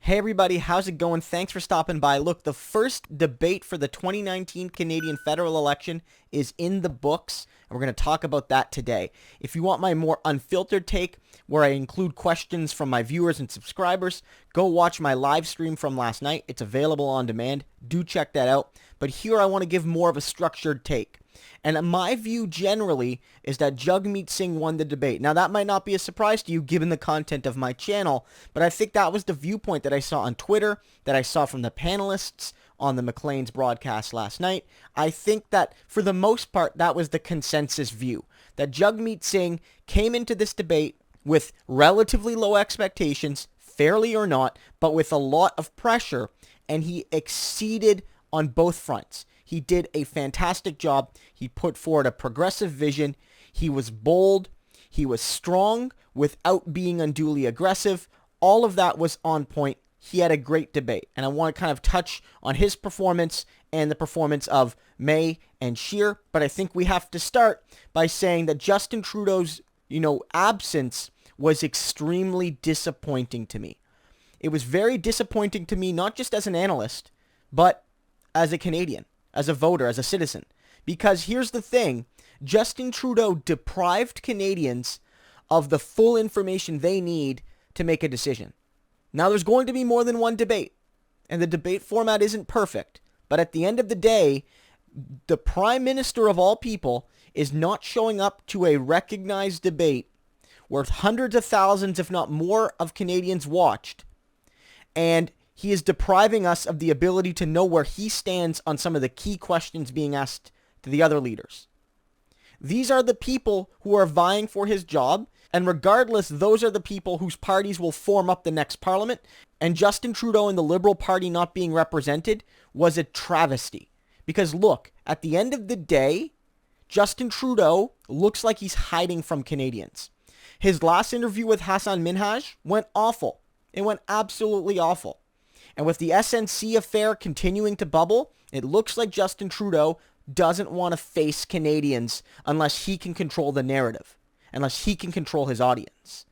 Hey everybody, how's it going? Thanks for stopping by. Look, the first debate for the 2019 Canadian federal election is in the books, and we're going to talk about that today. If you want my more unfiltered take, where I include questions from my viewers and subscribers, go watch my live stream from last night. It's available on demand. Do check that out. But here I want to give more of a structured take. And my view generally is that Jagmeet Singh won the debate. Now, that might not be a surprise to you given the content of my channel, but I think that was the viewpoint that I saw on Twitter, that I saw from the panelists on the Maclean's broadcast last night. I think that for the most part, that was the consensus view, that Jagmeet Singh came into this debate with relatively low expectations, fairly or not, but with a lot of pressure, and he exceeded on both fronts. He did a fantastic job. He put forward a progressive vision. He was bold. He was strong without being unduly aggressive. All of that was on point. He had a great debate. And I want to kind of touch on his performance and the performance of May and Scheer. But I think we have to start by saying that Justin Trudeau's, absence was extremely disappointing to me. It was very disappointing to me, not just as an analyst, but as a Canadian, as a voter, as a citizen. Because here's the thing, Justin Trudeau deprived Canadians of the full information they need to make a decision. Now, there's going to be more than one debate, and the debate format isn't perfect. But at the end of the day, the Prime Minister of all people is not showing up to a recognized debate where hundreds of thousands, if not more, of Canadians watched, and he is depriving us of the ability to know where he stands on some of the key questions being asked to the other leaders. These are the people who are vying for his job, and regardless, those are the people whose parties will form up the next parliament, and Justin Trudeau and the Liberal Party not being represented was a travesty. Because look, at the end of the day, Justin Trudeau looks like he's hiding from Canadians. His last interview with Hassan Minhaj went awful. It went absolutely awful. And with the SNC affair continuing to bubble, it looks like Justin Trudeau doesn't want to face Canadians unless he can control the narrative, unless he can control his audience.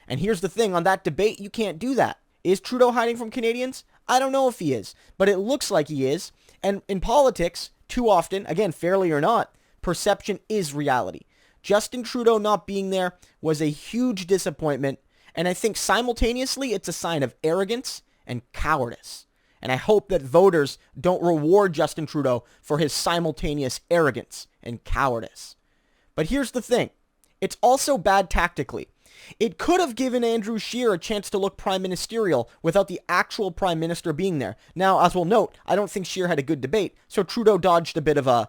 And here's the thing, on that debate, you can't do that. Is Trudeau hiding from Canadians? I don't know if he is, but it looks like he is. And in politics, too often, again, fairly or not, perception is reality. Justin Trudeau not being there was a huge disappointment, and I think simultaneously it's a sign of arrogance and cowardice. And I hope that voters don't reward Justin Trudeau for his simultaneous arrogance and cowardice. But here's the thing. It's also bad tactically. It could have given Andrew Scheer a chance to look prime ministerial without the actual prime minister being there. Now, as we'll note, I don't think Scheer had a good debate, so Trudeau dodged a bit of a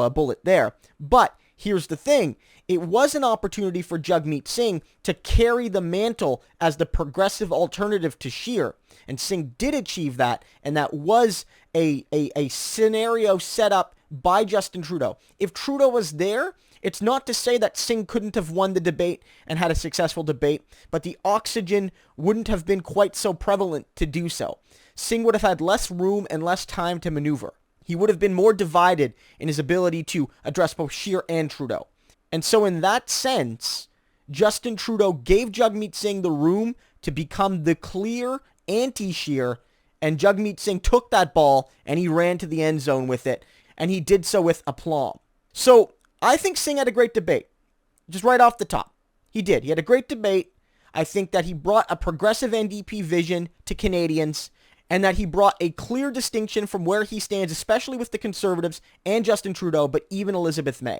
bullet there. But here's the thing. It was an opportunity for Jagmeet Singh to carry the mantle as the progressive alternative to Scheer. And Singh did achieve that, and that was a scenario set up by Justin Trudeau. If Trudeau was there, it's not to say that Singh couldn't have won the debate and had a successful debate, but the oxygen wouldn't have been quite so prevalent to do so. Singh would have had less room and less time to maneuver. He would have been more divided in his ability to address both Scheer and Trudeau. And so in that sense, Justin Trudeau gave Jagmeet Singh the room to become the clear anti-Scheer, and Jagmeet Singh took that ball and he ran to the end zone with it, and he did so with aplomb. So I think Singh had a great debate, just right off the top. He did. He had a great debate. I think that he brought a progressive NDP vision to Canadians, and that he brought a clear distinction from where he stands, especially with the Conservatives and Justin Trudeau, but even Elizabeth May.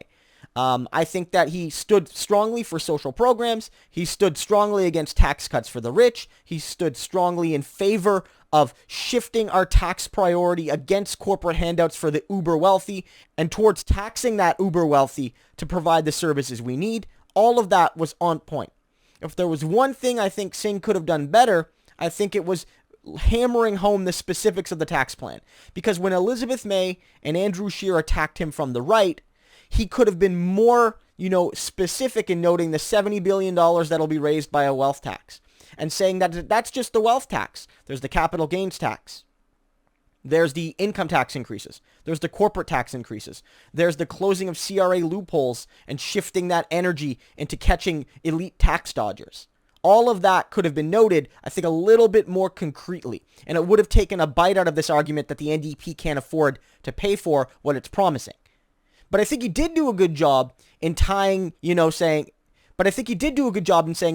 I think that he stood strongly for social programs. He stood strongly against tax cuts for the rich. He stood strongly in favor of shifting our tax priority against corporate handouts for the uber wealthy and towards taxing that uber wealthy to provide the services we need. All of that was on point. If there was one thing I think Singh could have done better, I think it was hammering home the specifics of the tax plan. Because when Elizabeth May and Andrew Scheer attacked him from the right, he could have been more, specific in noting the $70 billion that'll be raised by a wealth tax and saying that that's just the wealth tax. There's the capital gains tax. There's the income tax increases. There's the corporate tax increases. There's the closing of CRA loopholes and shifting that energy into catching elite tax dodgers. All of that could have been noted, I think, a little bit more concretely. And it would have taken a bite out of this argument that the NDP can't afford to pay for what it's promising. But I think he did do a good job in tying, saying,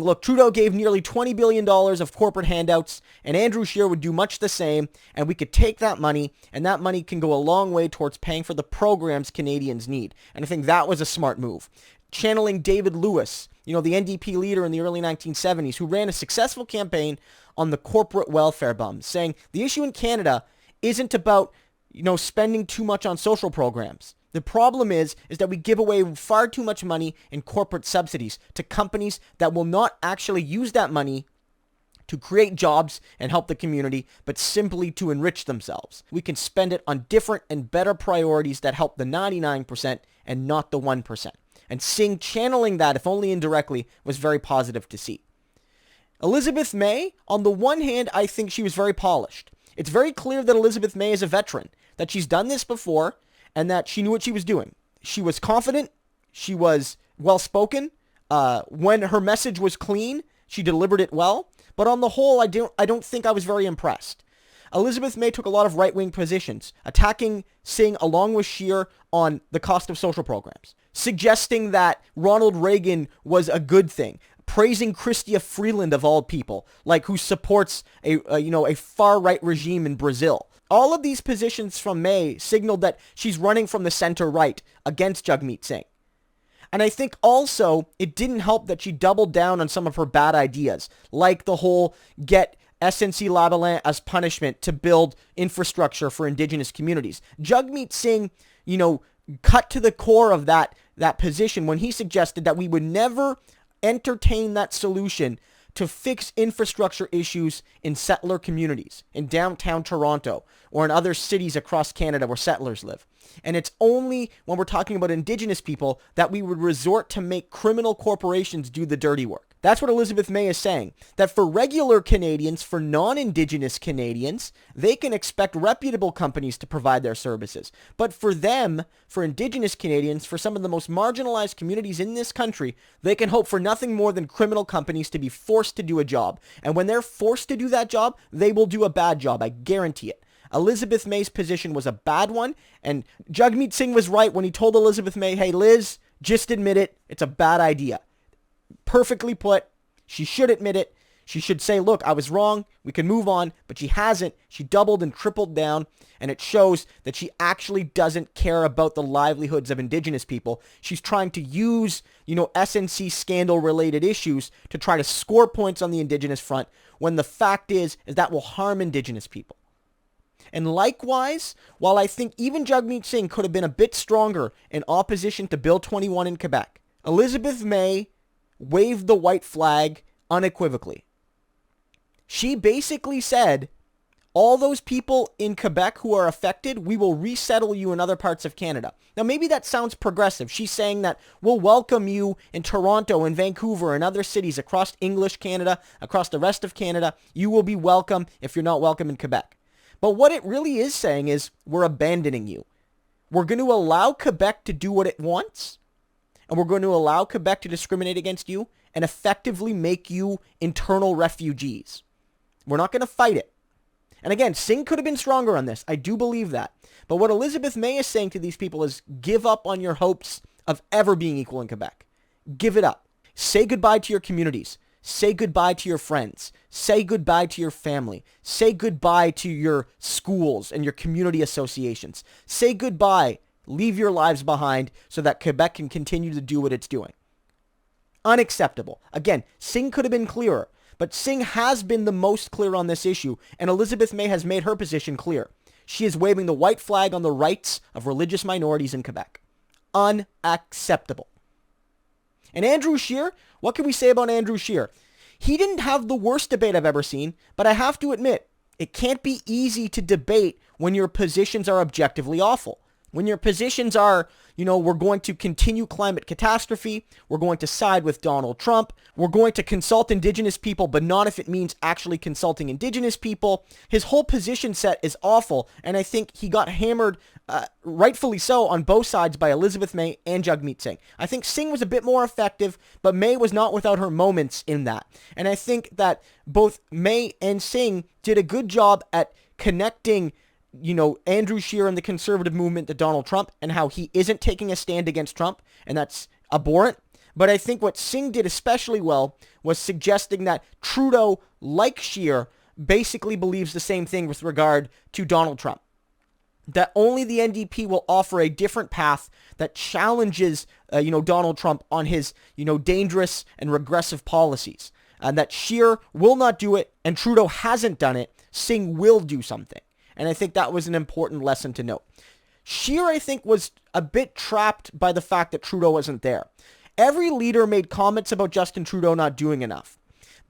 look, Trudeau gave nearly $20 billion of corporate handouts, and Andrew Scheer would do much the same, and we could take that money, and that money can go a long way towards paying for the programs Canadians need. And I think that was a smart move. Channeling David Lewis, the NDP leader in the early 1970s, who ran a successful campaign on the corporate welfare bums, saying the issue in Canada isn't about, spending too much on social programs. The problem is that we give away far too much money in corporate subsidies to companies that will not actually use that money to create jobs and help the community, but simply to enrich themselves. We can spend it on different and better priorities that help the 99% and not the 1%. And Singh channeling that, if only indirectly, was very positive to see. Elizabeth May, on the one hand, I think she was very polished. It's very clear that Elizabeth May is a veteran, that she's done this before, and that she knew what she was doing. She was confident. She was well-spoken. When her message was clean, she delivered it well. But on the whole, I don't think I was very impressed. Elizabeth May took a lot of right-wing positions, attacking Singh along with Scheer on the cost of social programs, suggesting that Ronald Reagan was a good thing, praising Chrystia Freeland of all people, who supports a far-right regime in Brazil. All of these positions from May signaled that she's running from the center-right against Jagmeet Singh. And I think also it didn't help that she doubled down on some of her bad ideas, like the whole get SNC-Lavalin as punishment to build infrastructure for Indigenous communities. Jagmeet Singh, cut to the core of that position when he suggested that we would never entertain that solution to fix infrastructure issues in settler communities, in downtown Toronto, or in other cities across Canada where settlers live. And it's only when we're talking about Indigenous people that we would resort to make criminal corporations do the dirty work. That's what Elizabeth May is saying, that for regular Canadians, for non-Indigenous Canadians, they can expect reputable companies to provide their services. But for them, for Indigenous Canadians, for some of the most marginalized communities in this country, they can hope for nothing more than criminal companies to be forced to do a job. And when they're forced to do that job, they will do a bad job, I guarantee it. Elizabeth May's position was a bad one, and Jagmeet Singh was right when he told Elizabeth May, hey Liz, just admit it, it's a bad idea. Perfectly put. She should admit it. She should say, look, I was wrong. We can move on. But she hasn't. She doubled and tripled down. And it shows that she actually doesn't care about the livelihoods of Indigenous people. She's trying to use, SNC scandal-related issues to try to score points on the Indigenous front, when the fact is that will harm Indigenous people. And likewise, while I think even Jagmeet Singh could have been a bit stronger in opposition to Bill 21 in Quebec, Elizabeth May waved the white flag unequivocally. She basically said, all those people in Quebec who are affected, we will resettle you in other parts of Canada. Now, maybe that sounds progressive. She's saying that we'll welcome you in Toronto and Vancouver and other cities across English Canada, across the rest of Canada. You will be welcome if you're not welcome in Quebec. But what it really is saying is, we're abandoning you. We're going to allow Quebec to do what it wants, and we're going to allow Quebec to discriminate against you and effectively make you internal refugees. We're not going to fight it. And again, Singh could have been stronger on this. I do believe that. But what Elizabeth May is saying to these people is, give up on your hopes of ever being equal in Quebec. Give it up. Say goodbye to your communities. Say goodbye to your friends. Say goodbye to your family. Say goodbye to your schools and your community associations. Say goodbye. Leave your lives behind so that Quebec can continue to do what it's doing. Unacceptable. Again, Singh could have been clearer, but Singh has been the most clear on this issue, and Elizabeth May has made her position clear. She is waving the white flag on the rights of religious minorities in Quebec. Unacceptable. And Andrew Scheer, what can we say about Andrew Scheer? He didn't have the worst debate I've ever seen, but I have to admit, it can't be easy to debate when your positions are objectively awful. When your positions are, we're going to continue climate catastrophe, we're going to side with Donald Trump, we're going to consult Indigenous people, but not if it means actually consulting Indigenous people. His whole position set is awful, and I think he got hammered, rightfully so, on both sides by Elizabeth May and Jagmeet Singh. I think Singh was a bit more effective, but May was not without her moments in that. And I think that both May and Singh did a good job at connecting Andrew Scheer and the conservative movement to Donald Trump and how he isn't taking a stand against Trump, and that's abhorrent. But I think what Singh did especially well was suggesting that Trudeau, like Scheer, basically believes the same thing with regard to Donald Trump. That only the NDP will offer a different path that challenges, Donald Trump on his, dangerous and regressive policies. And that Scheer will not do it, and Trudeau hasn't done it. Singh will do something. And I think that was an important lesson to note. Scheer, I think, was a bit trapped by the fact that Trudeau wasn't there. Every leader made comments about Justin Trudeau not doing enough.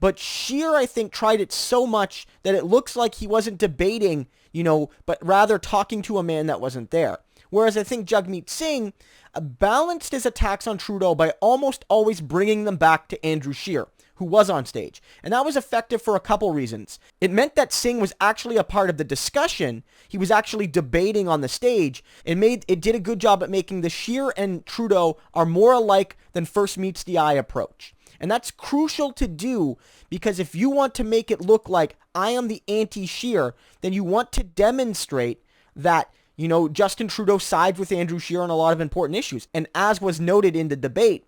But Scheer, I think, tried it so much that it looks like he wasn't debating, but rather talking to a man that wasn't there. Whereas I think Jagmeet Singh balanced his attacks on Trudeau by almost always bringing them back to Andrew Scheer, who was on stage. And that was effective for a couple reasons. It meant that Singh was actually a part of the discussion. He was actually debating on the stage. It did a good job at making the Scheer and Trudeau are more alike than first meets the eye approach. And that's crucial to do, because if you want to make it look like I am the anti-Scheer, then you want to demonstrate that Justin Trudeau sides with Andrew Scheer on a lot of important issues. And as was noted in the debate,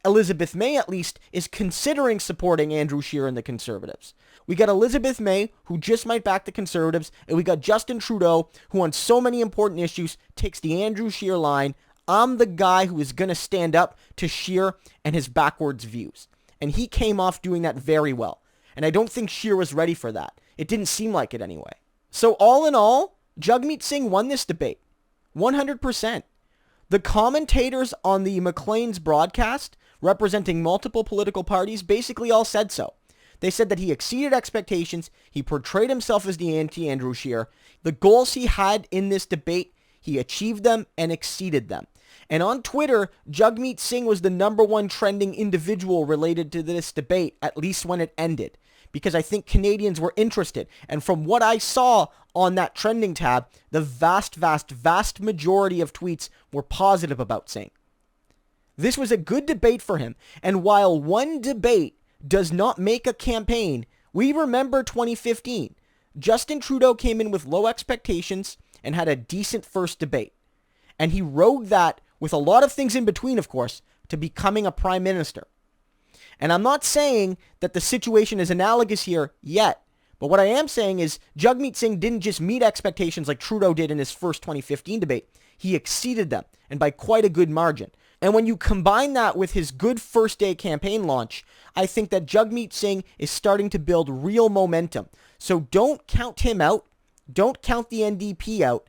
Elizabeth May, at least, is considering supporting Andrew Scheer and the Conservatives. We got Elizabeth May, who just might back the Conservatives, and we got Justin Trudeau, who on so many important issues takes the Andrew Scheer line. I'm the guy who is going to stand up to Scheer and his backwards views. And he came off doing that very well. And I don't think Scheer was ready for that. It didn't seem like it anyway. So all in all, Jagmeet Singh won this debate. 100%. The commentators on the Maclean's broadcast, representing multiple political parties, basically all said so. They said that he exceeded expectations, he portrayed himself as the anti-Andrew Scheer. The goals he had in this debate, he achieved them and exceeded them. And on Twitter, Jagmeet Singh was the #1 trending individual related to this debate, at least when it ended, because I think Canadians were interested. And from what I saw on that trending tab, the vast majority of tweets were positive about Singh. This was a good debate for him. And while one debate does not make a campaign, we remember 2015. Justin Trudeau came in with low expectations and had a decent first debate. And he rode that, with a lot of things in between, of course, to becoming a prime minister. And I'm not saying that the situation is analogous here yet. But what I am saying is Jagmeet Singh didn't just meet expectations like Trudeau did in his first 2015 debate. He exceeded them, and by quite a good margin. And when you combine that with his good first day campaign launch, I think that Jagmeet Singh is starting to build real momentum. So don't count him out. Don't count the NDP out,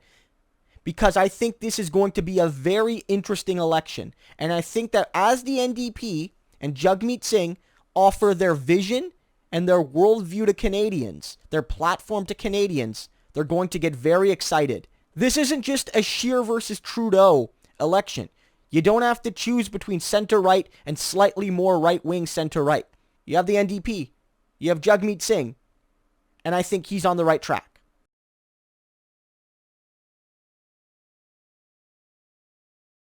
because I think this is going to be a very interesting election. And I think that as the NDP and Jagmeet Singh offer their vision and their worldview to Canadians, their platform to Canadians, they're going to get very excited. This isn't just a Scheer versus Trudeau election. You don't have to choose between center-right and slightly more right-wing center-right. You have the NDP. You have Jagmeet Singh. And I think he's on the right track.